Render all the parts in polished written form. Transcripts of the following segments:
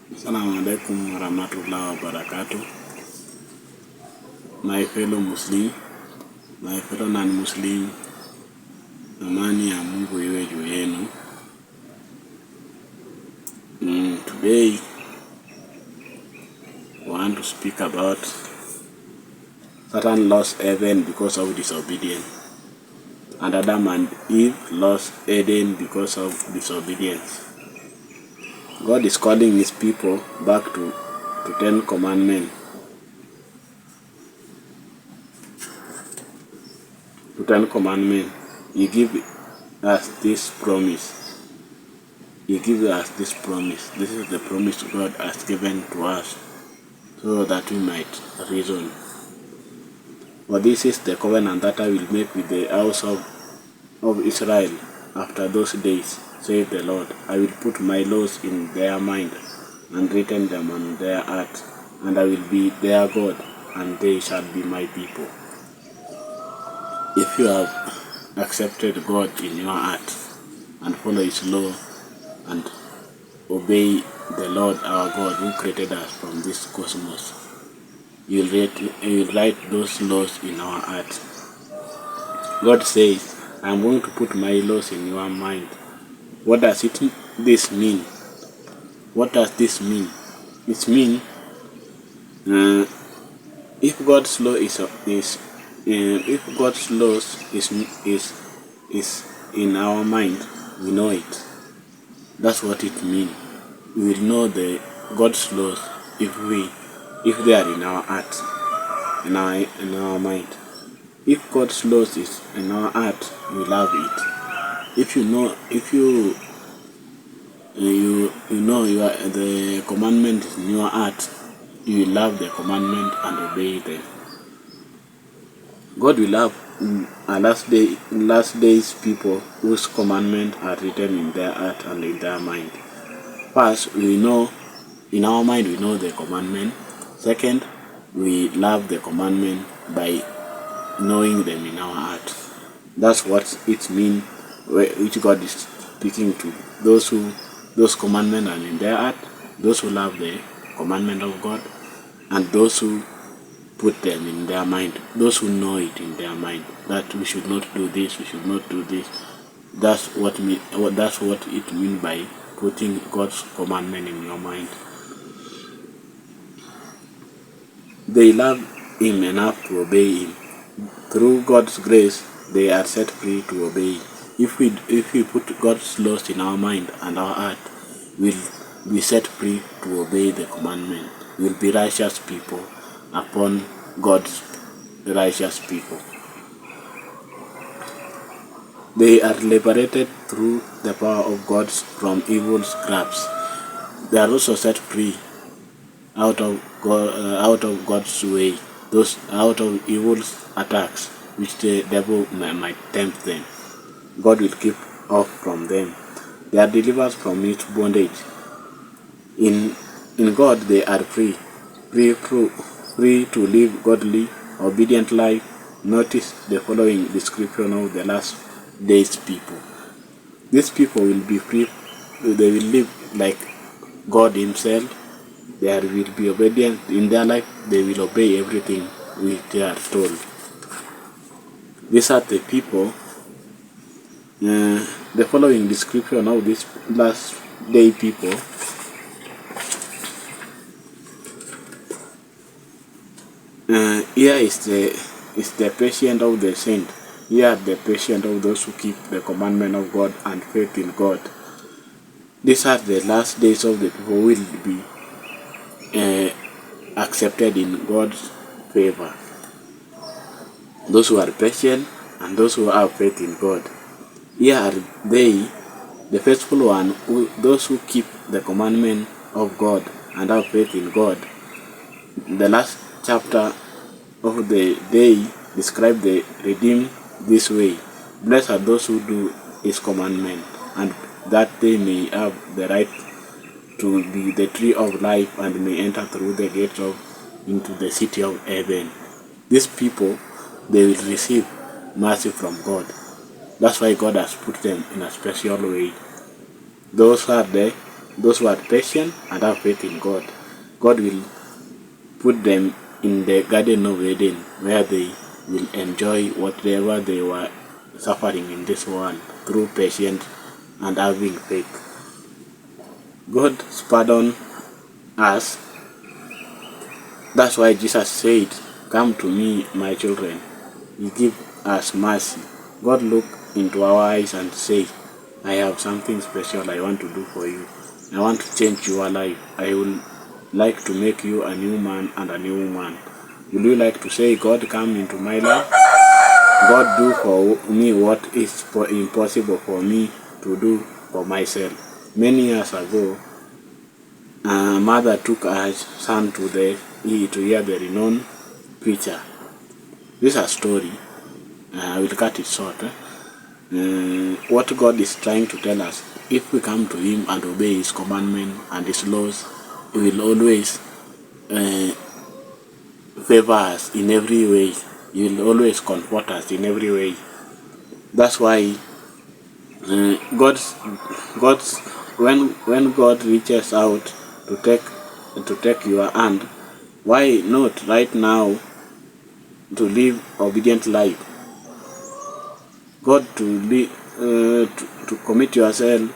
Assalamu alaikum warahmatullahi wabarakatuh. My fellow Muslim, my fellow non-Muslim, amani ya Mungu iwe juu yenu. Today, I want to speak about Satan lost Eden because of disobedience, and Adam and Eve lost Eden because of disobedience. God is calling his people back to 10 commandments. To 10 commandments, he gives us this promise. He gives us this promise. This is the promise God has given to us so that we might reason. For this is the covenant that I will make with the house of Israel after those days, saith the Lord. I will put my laws in their mind and written them on their heart, and I will be their God, and they shall be my people. If you have accepted God in your heart and follow his law and obey the Lord our God who created us from this cosmos, you will write those laws in our heart. God says, I am going to put my laws in your mind. What does this mean? What does this mean? It means if God's law is in our mind, we know it. That's what it means. We will know the God's laws if they are in our heart, in our mind. If God's laws is in our heart, we love it. If you know the commandment is in your heart, you will love the commandment and obey them. God will love last days people whose commandments are written in their heart and in their mind. First, we know in our mind we know the commandment. Second, we love the commandment by knowing them in our heart. That's what it means, which God is speaking to those commandments are in their heart, those who love the commandment of God, and those who put them in their mind, those who know it in their mind, that we should not do this, we should not do this. That's what it means by putting God's commandment in your mind. They love him enough to obey him. Through God's grace, they are set free to obey. If we put God's laws in our mind and our heart, we'll be set free to obey the commandment. We'll be righteous people upon God's righteous people. They are liberated through the power of God from evil's grasp. They are also set free out of God's way, out of evil's attacks, which the devil might tempt them. God will keep off from them. They are delivered from its bondage. In God they are free to live godly, obedient life. Notice the following description of the last days people. These people will be free. They will live like God himself. They will be obedient in their life. They will obey everything which they are told. These are the people. The following description of these last day people. Here is the patient of the saint. Here are the patient of those who keep the commandment of God and faith in God. These are the last days of the people who will be accepted in God's favor. Those who are patient and those who have faith in God. Here are they, the faithful one, those who keep the commandment of God and have faith in God. The last chapter of the day describe the redeemed this way. Blessed are those who do his commandment, and that they may have the right to be the tree of life and may enter through the gates into the city of heaven. These people, they will receive mercy from God. That's why God has put them in a special way. Those are the those who are patient and have faith in God, God will put them in the Garden of Eden, where they will enjoy whatever they were suffering in this world through patience and having faith. God's pardon us. That's why Jesus said, "Come to me, my children." He give us mercy. God look into our eyes and say, "I have something special I want to do for you. I want to change your life. I will like to make you a new man and a new woman. Will you like to say, God, come into my life? God, do for me what is impossible for me to do for myself." Many years ago, a mother took her son to hear the renowned preacher. This is a story. I will cut it short. What God is trying to tell us, if we come to Him and obey His commandment and His laws, He will always favor us in every way. He will always comfort us in every way. That's why when God reaches out to take your hand, why not right now to live obedient life? God to commit yourself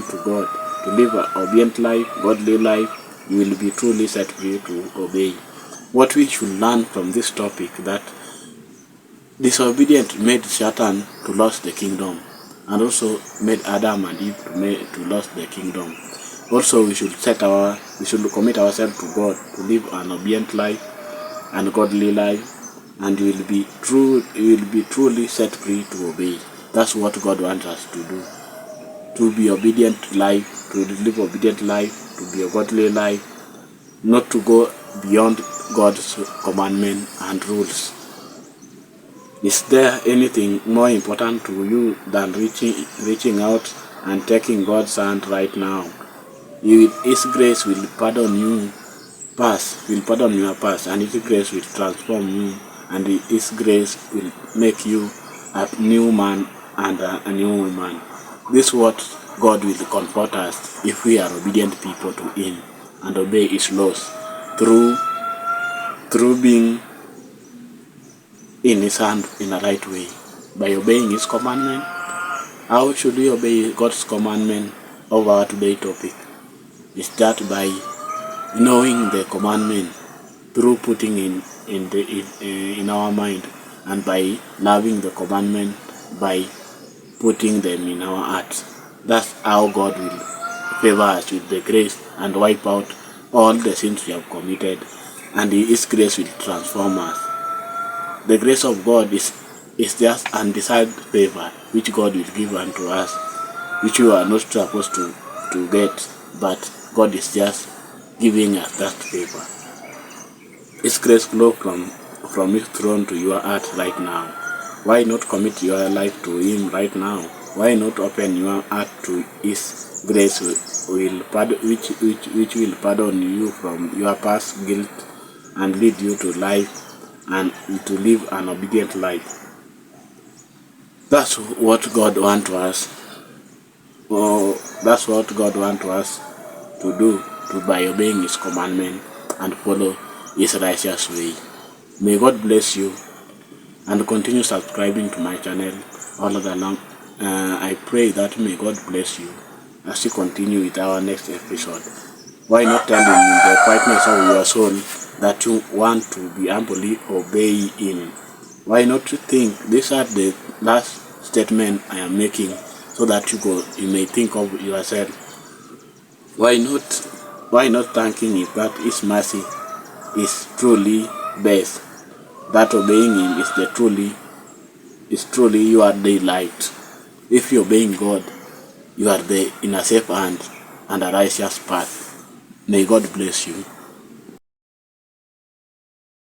to God, to live an obedient life, godly life. You will be truly set free to obey. What we should learn from this topic, that disobedience made Satan to lose the kingdom, and also made Adam and Eve to lose the kingdom. Also, we should commit ourselves to God to live an obedient life and godly life, and you will be truly set free to obey. That's what God wants us to do. To be obedient life, to live obedient life, to be a godly life, not to go beyond God's commandment and rules. Is there anything more important to you than reaching out and taking God's hand right now? His grace will pardon you will pardon your past, and His grace will transform you, and His grace will make you a new man and a new woman. This is what God will comfort us if we are obedient people to Him and obey His laws through being in His hand in a right way, by obeying His commandment. How should we obey God's commandment of our today topic? Is that by knowing the commandment through putting in our mind, and by loving the commandment by putting them in our hearts. That's how God will favor us with the grace and wipe out all the sins we have committed, and His grace will transform us. The grace of God is just undesired favor which God will give unto us, which we are not supposed to get, but God is just giving us that favor. His grace flow from His throne to your heart right now. Why not commit your life to Him right now? Why not open your heart to His grace, which will pardon you from your past guilt and lead you to life and to live an obedient life? That's what God wants us. That's what God wants us to do, by obeying His commandment and follow His righteous way. May God bless you, and continue subscribing to my channel all along. I pray that may God bless you as you continue with our next episode. Why not tell Him in the quietness of your soul that you want to be humbly obey Him? Why not think these are the last statement I am making, so that you may think of yourself. Why not thanking Him that His mercy is truly best, that obeying Him is truly your delight. If you're obeying God, you are in a safe hand and a righteous path. May God bless you.